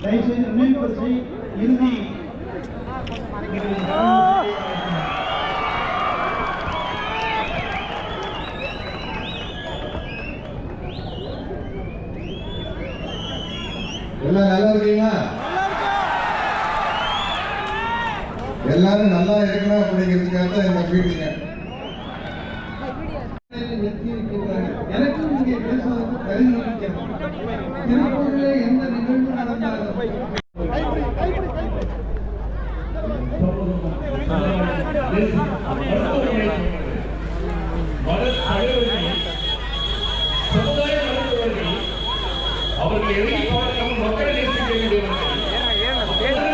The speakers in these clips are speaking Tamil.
தயவுசெய்து நினைவு வரிசை இறுதி எல்லாம் நல்லா இருக்கீங்களா? எல்லாரும் நல்லா இருக்கணும் அப்படிங்கிறதுக்காக தான் என்ன மீட்டிங்க. எனக்கும் இங்கே பேசுவதற்கு தகுதி இருக்கிறது. திருப்பூரிலே எந்த நிகழ்வு நடந்தாலும் அவர்கள் எதிர்பார்க்கும் மக்களை நேசிக்க வேண்டியவர்கள்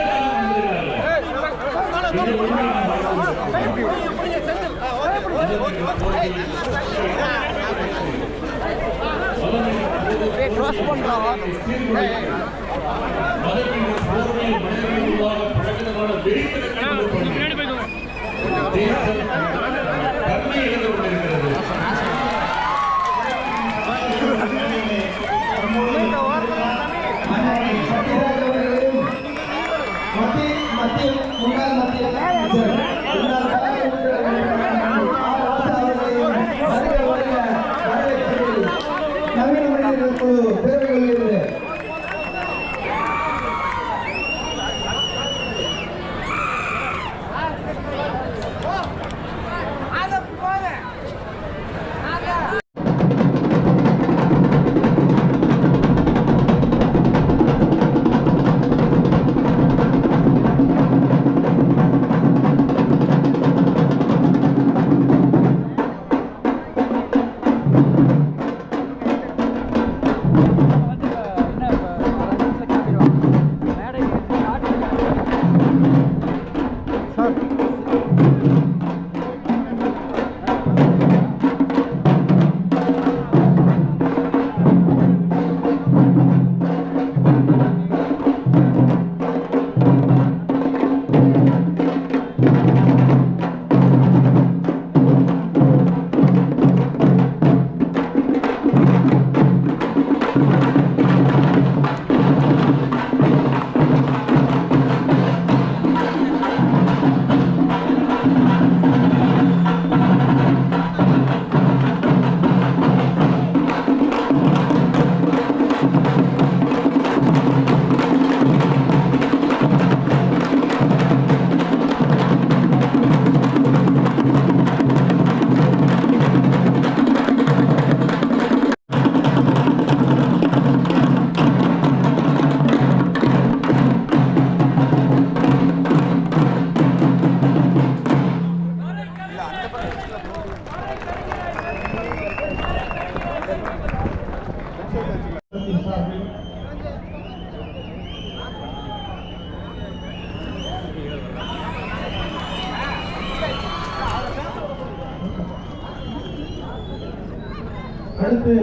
அடுத்து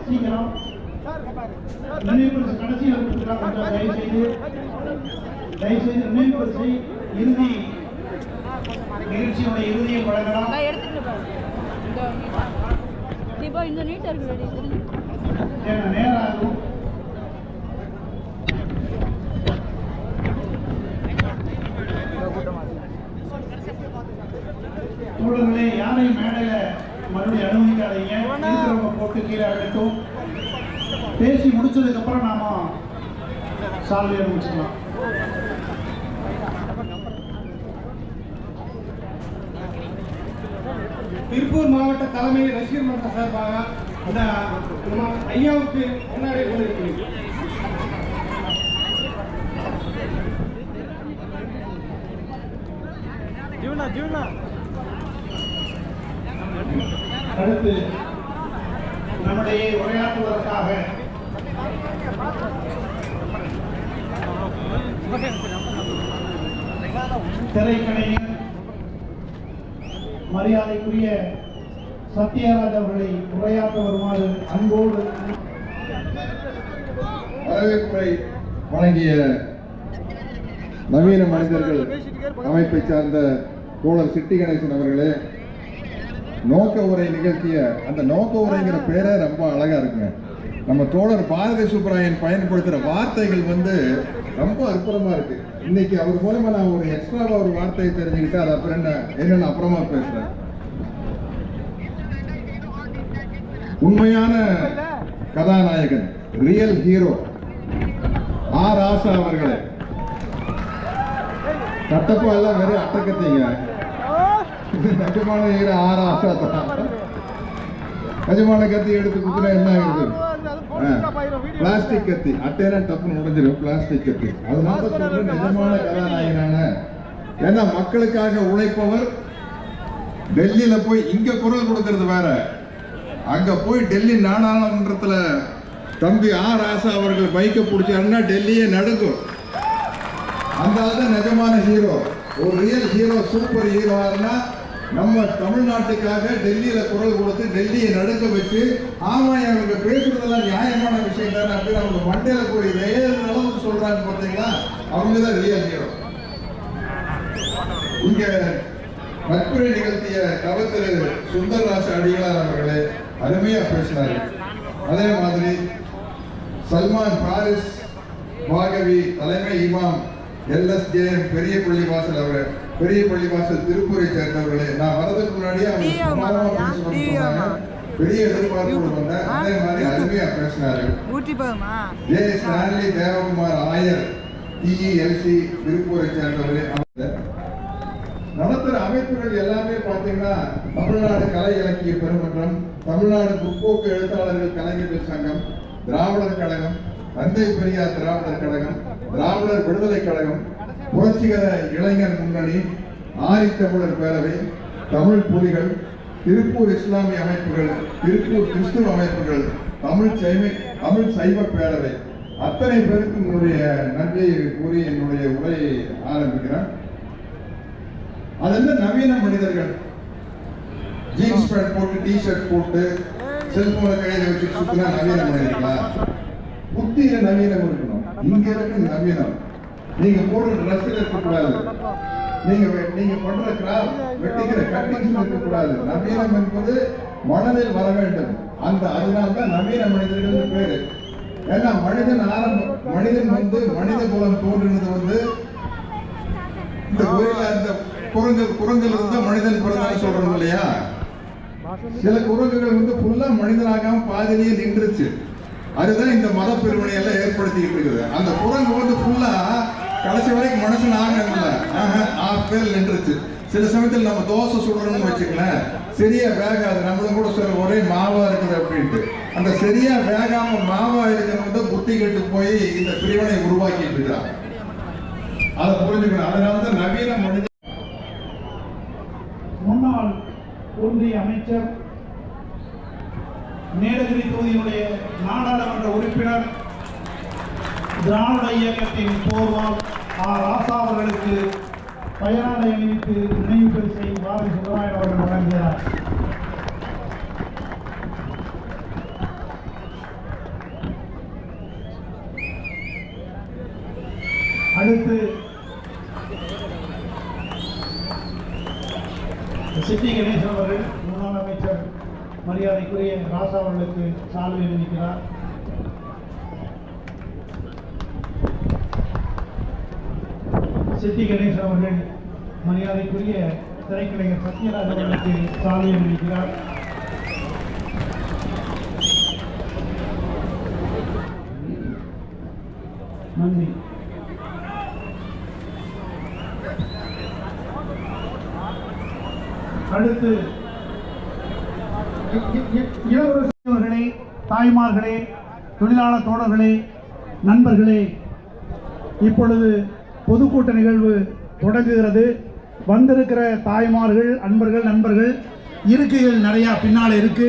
சீக்கிரம் நினைவு கடைசி தயவுசெய்து நினைவு வரிசை இறுதி நிகழ்ச்சியோட இறுதியை வழங்கலாம். நேரம் ஆகும். தோழர்களே, யாரையும் மேடையில மறுபடியும் அனுமதிக்காதீங்க. இருக்கிறவங்க போட்டு கீழே அழைட்டும். பேசி முடிச்சதுக்கு அப்புறம் நாம சால்வையை முடிச்சுக்கலாம். திருப்பூர் மாவட்ட தலைமை ரசிகர் மன்ற சார்பாக அந்த ஐயாவுக்கு முன்னாடி கொண்டிருக்கிறேன். அடுத்து நம்முடைய உரையாற்றுவதற்காக திரைக்கலைஞர் மரியாதைக்குரிய சத்யராஜ் அவர்களை உரையாற்ற வருமாறு அன்போடு வரவேற்புரை வழங்கிய நவீன மனிதர்கள் அமைப்பை சார்ந்த தோழர் சிட்டி கணேசன் அவர்களே, நோக்க உரை நிகழ்த்திய அந்த நோக்க உரைங்கிற பேரே ரொம்ப அழகா இருக்குங்க. நம்ம தோழர் பாரதி சுப்ராயன் பயன்படுத்துகிற வார்த்தைகள் ரொம்ப அற்புதமா இருக்கு. இன்னைக்கு அவர் மூலமா நான் ஒரு எக்ஸ்ட்ராவா ஒரு வார்த்தையை தெரிஞ்சுக்கிட்டு அது அப்புறம் என்ன அப்புறமா பேசுறேன். உண்மையான கதாநாயகன், ரியல் ஹீரோ ஆர் ஆசா அவர்களே. கட்டப்பா எல்லாம் வெறும் அட்டக்கத்தீங்க. நிஜமான ஹீரோ ஆர் ஆசா தான். நிஜமான கத்தி எடுத்து குத்துனா என்ன ஆகுது? பிளாஸ்டிக் கத்தி. அட்டையெல்லாம் டப்புன்னு முடிஞ்சிடும். பிளாஸ்டிக் கத்தி. அதனால சொல்றேன் நிஜமான கதாநாயகனான. ஏன்னா மக்களுக்காக உழைப்பவர். டெல்லியில போய் இங்க குரல் கொடுக்கறது வேற, அங்க போய் டெல்லி நாடாளுமன்றத்துல தம்பி ஆர் ஆசா அவர்கள் பைக்கை பிடிச்சாருன்னா டெல்லியே நடுங்கும். அந்த ஆள் நிஜமான ஹீரோ. ஒரு ரியல் ஹீரோ, சூப்பர் ஹீரோனா நம்ம தமிழ்நாட்டுக்காக டெல்லியில குரல் கொடுத்து டெல்லியை நடுக்க வச்சு, ஆமா அவங்க பேசுறதெல்லாம் நியாயமான விஷயம் தானே அப்படின்னு அவங்க மண்டையில போய் அளவுக்கு சொல்றாங்க பார்த்தீங்களா, அவங்கதான் ரியல் ஹீரோ. இங்க நட்புரை நிகழ்த்திய கவத்திரு சுந்தரராச அடிகளார் அவர்களே அருமையா பேசினாரு. அதே மாதிரி சல்மான் பாரிஸ் பாகவி தலைமை இமாம் LSJ பெரிய பள்ளிவாசல் அவர்கள், பெரிய பள்ளிவாசல் திருப்பூரை சேர்ந்தவர்களே, நான் வரதுக்கு முன்னாடியே அவங்க சொன்னாங்க, பெரிய எதிர்பார்ப்போடு வந்தேன். அதே மாதிரி அருமையா பேசினாரு. ஜே ஸ்டான்லி தேவகுமார் ஆயர் TELC திருப்பூரை சேர்ந்தவர்களே. நடத்துற அமைப்புகள் எல்லாமே பாத்தீங்கன்னா தமிழ்நாடு கலை இலக்கிய பெருமன்றம், தமிழ்நாடு முற்போக்கு எழுத்தாளர்கள் கலைஞர்கள் சங்கம், திராவிடர் கழகம், தந்தை பெரியார் திராவிடர் கழகம், திராவிடர் விடுதலை கழகம், புரட்சிகர இளைஞர் முன்னணி, ஆதித்தமிழர் பேரவை, தமிழ் புலிகள், திருப்பூர் இஸ்லாமிய அமைப்புகள், திருப்பூர் கிறிஸ்துவ அமைப்புகள், தமிழ் சைவ பேரவை, அத்தனை பேருக்கும் என்னுடைய நன்றியை கூறி என்னுடைய உரையை ஆரம்பிக்கிறேன். அதெல்லாம் நவீன மனிதர்கள். ஜீன்ஸ் பேண்ட் போட்டு டிஷர்ட் போட்டு செல்போனை கையில வச்சு சுத்தினா நவீன மனிதர்களா? புத்தியில நவீனம் இருக்கணும். இங்க இருக்கு நவீனம். நீங்க போடுற ட்ரெஸ்ல இருக்கக்கூடாது, நீங்க பண்ற கிராஃப்ட் வெட்டிக்கிற கட்டிங்ஸ் இருக்கக்கூடாது. நவீனம் என்பது மனதில் வர வேண்டும். அதனால்தான் நவீன மனிதர்கள் பேரு. ஏன்னா மனிதன் மனித குலம் தோன்றினது இந்த ஊரில் அந்த குரங்கில் இருந்த மனிதன் பிறந்தான்னு சொல்றோம் இல்லையா? சில குரங்குகள் ஃபுல்லா மனிதனாகாம பாதிலேயே நின்றுச்சு. அதுதான் இந்த மத பிரிவினை எல்லாம் ஏற்படுத்திக்கிட்டு இருக்குது. அந்த குரங்கு ஃபுல்லா கடைசி வரைக்கும் மனுஷன் பேர் நின்றுச்சு. சில சமயத்தில் நம்ம தோசை சுடுறோம்னு வச்சுக்கலாம், சரியா வேகாது. நம்மளும் கூட சொல்ற ஒரே மாவா இருக்குது அப்படின்ட்டு. அந்த சரியா வேகாம மாவா இருக்கிறவங்க புத்தி கெட்டு போய் இந்த பிரிவினை உருவாக்கிட்டு இருக்கிறாங்க. அதை புரிஞ்சுக்கணும். அதனாலதான் நவீன மனித. முன்னாள் ஒன்றிய அமைச்சர், நீலகிரி தொகுதியினுடைய நாடாளுமன்ற உறுப்பினர், திராவிட இயக்கத்தின் போர்வால் ஆர் ஆசா அவர்களுக்கு பயனாடை அணிவித்து நினைவு பரிசை வாரி சுந்தராயன் அவர்கள் வழங்குகிறார். அடுத்து சிட்டி கணேசன் அவர்கள், முன்னாள் அமைச்சர் மரியாதைக்குரிய ராசா அவர்களுக்கு சால்வை அணிவிக்கிறார். சிட்டி கணேசன் அவர்கள் மரியாதைக்குரிய திரைக்கலைஞர் சத்யராஜ் அவர்களுக்கு சால்வை அணிவிக்கிறார். நன்றி. அடுத்து இளவரசர்களே, தாய்மார்களே, தொழிலாளர் தோழர்களே, நண்பர்களே, இப்பொழுது பொதுக்கூட்ட நிகழ்வு தொடங்குகிறது. வந்திருக்கிற தாய்மார்கள், அன்பர்கள், நண்பர்கள், இருக்கைகள் நிறையா பின்னால் இருக்கு.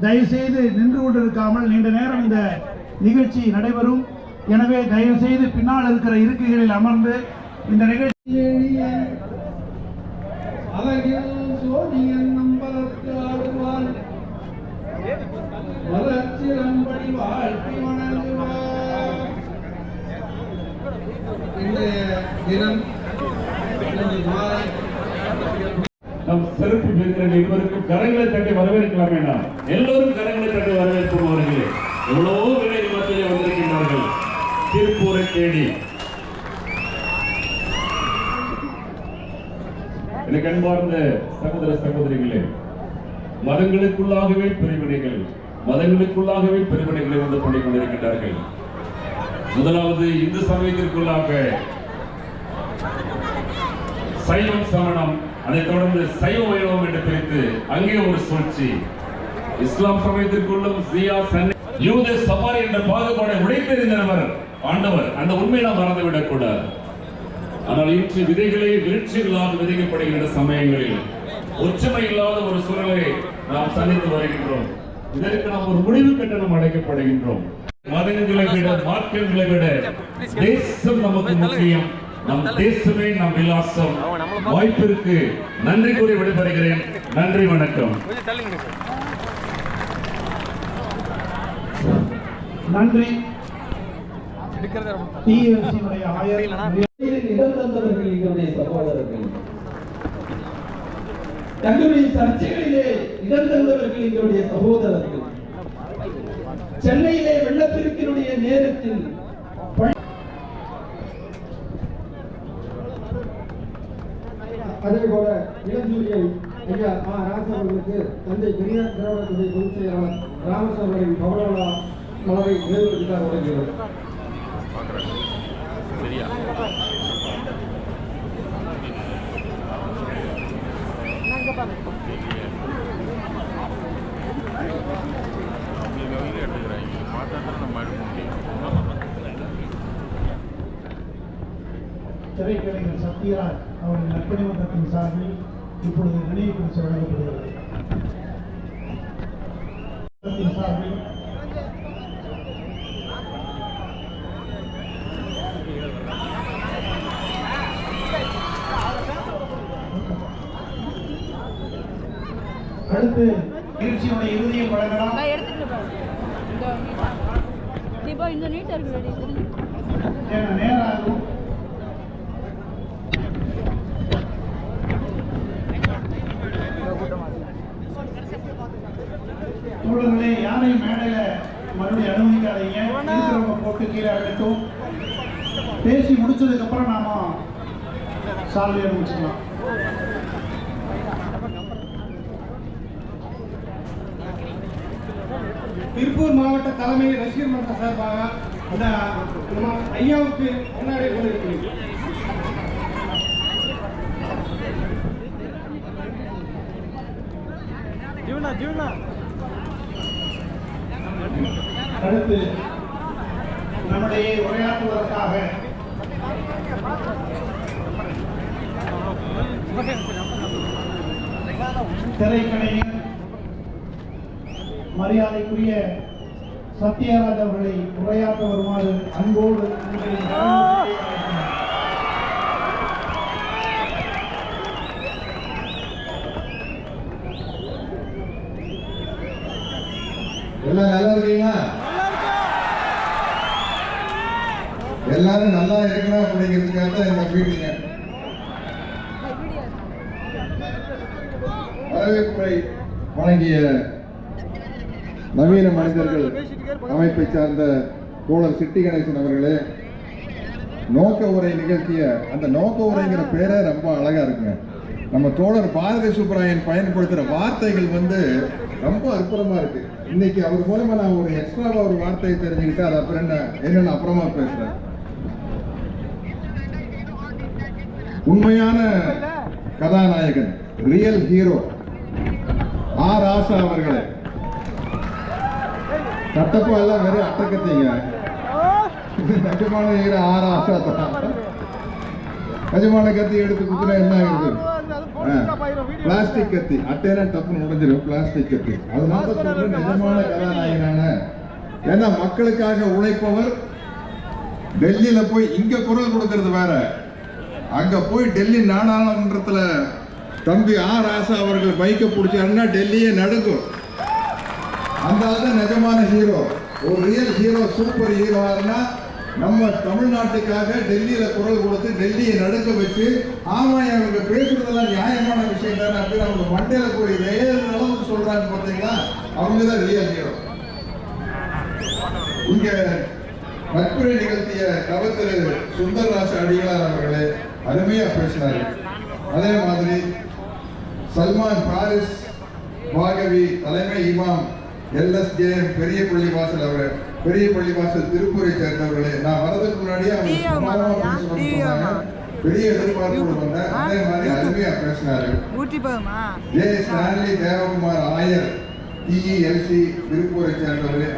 தயவுசெய்து நின்று கொண்டிருக்காமல் நீண்ட நேரம் இந்த நிகழ்ச்சி நடைபெறும். எனவே தயவுசெய்து பின்னால் இருக்கிற இருக்கைகளில் அமர்ந்து இந்த நிகழ்ச்சி நம் சிறப்பு விருந்தினர் இருவருக்கும் கரங்களை தட்டி வரவேற்கலாமே. நாம் எல்லோரும் கரங்களை தட்டி வரவேற்போம். அவர்களே எவ்வளவோ விலை மத்தியில் வந்திருக்கின்றார்கள். திருப்பூரை தேடி எனக்கு அன்பார்ந்த சகோதர சகோதரிகளே, மதங்களுக்குள்ளாகவே பிரிவினைகள் வந்து பண்ணிக் கொண்டிருக்கிறார்கள். முதலாவது இந்து சமயத்திற்குள்ளாக சைவம் சமணம், அதைத் தொடர்ந்து சைவ வைணவம் என்று பிரித்து அங்கே ஒரு சூழ்ச்சி. இஸ்லாம் சமயத்திற்குள்ளும் ஜியா சன்னி யூத சபாரி என்ற பாகுபாடை உடைத்தெறிந்தவர் ஆண்டவர். அந்த உண்மையை நாம் மறந்துவிடக் கூடாது. ஆனால் இன்று விதைகளே விருட்சிகளாக விதைக்கப்படுகின்ற சமயங்களில் ஒற்றுமை இல்லாத ஒரு சூழலை நாம் சந்தித்து வருகின்றோம். இதற்கு நாம் ஒரு முடிவு கட்ட நாம் அழைக்கப்படுகின்றோம். மதங்களை விட மார்க்கங்களை விட தேசம் நமக்கு முக்கியம். நம் தேசமே நம் விலாசம். வாய்ப்பிற்கு நன்றி கூறி விடைபெறுகிறேன். நன்றி, வணக்கம். நன்றி. டிஎல்சியுடைய ஆயர் இடம் தந்தவர்கள் எங்களுடைய சகோதரர்கள், தங்களுடைய சர்ச்சைகளிலே இடம் தந்தவர்கள் எங்களுடைய சகோதரர்கள். சென்னையிலே வெள்ளப்பெருக்கினுடைய நேரத்தில் அதே போல இளஞ்சூரியன் ஐயா ராசா அவர்களுக்கு தந்தை பெரியார் திராவிடத்துறை பொதுச் செயலாளர் ராமசாமியின் பவள மலரை நிறைவேற்றினார் வழங்குகிறார். திரைக்கலைஞர் சத்யராஜ் அவர்கள் நற்பணி மன்றத்தின் சார்பில் இப்பொழுது நினைவு பரிசு வழங்கப்படுகிறது. சார்பில் அடுத்து நிகழ்ச்சியுடைய இறுதியை வழங்கலாம். நேரம் ஆகும். தோழர்களே, யாரையும் மேடையில மறுபடியும் அனுமதிக்காதீங்க. இருக்கிறவங்க போட்டு கீழே அழைட்டும். பேசி முடிச்சதுக்கு அப்புறம் நாம சால்வை முடிச்சுக்கலாம். திருப்பூர் மாவட்ட தலைமை ரசிகர் மன்ற சார்பாக அந்த ஐயாவுக்கு முன்னாடி கொண்டிருக்கிறேன். அடுத்து நம்முடைய உரையாற்றுவதற்காக திரைக்கலைஞர் மரியாதைக்குரிய சத்யராஜ் அவர்களை உரையாற்ற வருமாறு அன்போடு எல்லாம் நல்லா இருக்கீங்களா? எல்லாரும் நல்லா இருக்கணும் அப்படிங்கிறதுக்காக தான் இந்த மீட்டிங்க. வரவேற்புரை வழங்கிய நவீன மனிதர்கள் அமைப்பை சார்ந்த தோழர் சிட்டி கணேசன் அவர்களே, நோக்க உரை நிகழ்த்திய அந்த நோக்க உரைங்கிற பேரே ரொம்ப அழகா இருக்குங்க. நம்ம தோழர் பாரதி சுப்ராயன் பயன்படுத்துகிற வார்த்தைகள் ரொம்ப அற்புதமா இருக்கு. இன்னைக்கு அவர் மூலமா நான் ஒரு எக்ஸ்ட்ராவா ஒரு வார்த்தையை தெரிஞ்சுக்கிட்டு அது அப்புறம் என்னன்னு அப்புறமா பேசுறேன். உண்மையான கதாநாயகன், ரியல் ஹீரோ ஆர் ஆசா அவர்களே. கட்டப்பா எல்லாம் வெறும் அட்டக்கத்தீங்க. நிஜமான ஹீரோ ஆர் ஆசா தான். நிஜமான கத்தி எடுத்து குத்துனா என்ன ஆகுது? பிளாஸ்டிக் கத்தி. அட்டைனா தப்புன்னு முடிஞ்சிடும். பிளாஸ்டிக் கத்தி. அதனால சொல்றேன் நிஜமான கதாநாயகனான. ஏன்னா மக்களுக்காக உழைப்பவர். டெல்லியில போய் இங்க குரல் கொடுக்கறது வேற, அங்க போய் டெல்லி நாடாளுமன்றத்துல தம்பி ஆர் ஆசா அவர்கள் பைக்கை பிடிச்சாருன்னா டெல்லியே நடுங்கும். அந்த ஆள் நிஜமான ஹீரோ. ஒரு ரியல் ஹீரோ, சூப்பர் ஹீரோனா நம்ம தமிழ்நாட்டுக்காக டெல்லியில குரல் கொடுத்து டெல்லியை நடுக்க வச்சு, ஆமா அவங்க பேசுறதெல்லாம் நியாயமான விஷயம் தானே அப்படின்னு அவங்க மண்டையில போய் வேறு அளவுக்கு சொல்றாங்க பார்த்தீங்களா, அவங்கதான் ரியல் ஹீரோ. இங்க நட்புரை நிகழ்த்திய கவத்திரு சுந்தரராச அடிகளார் அவர்களே அருமையா பேசினாரு. அதே மாதிரி சல்மான் பாரிஸ் பாகவி தலைமை இமாம் LSJ பெரிய பள்ளிவாசல் அவர் பெரிய பள்ளிவாசல் திருப்பூரை சேர்ந்தவர்களே, நான் வரதுக்கு முன்னாடியே அவங்க சுமாரமா பேசணும்னு சொன்னாங்க. பெரிய எதிர்பார்ப்போடு வந்தேன். அதே மாதிரி அருமையா பேசினாரு. ஜே ஸ்டான்லி தேவகுமார் ஆயர் TELC திருப்பூரை சேர்ந்தவரே.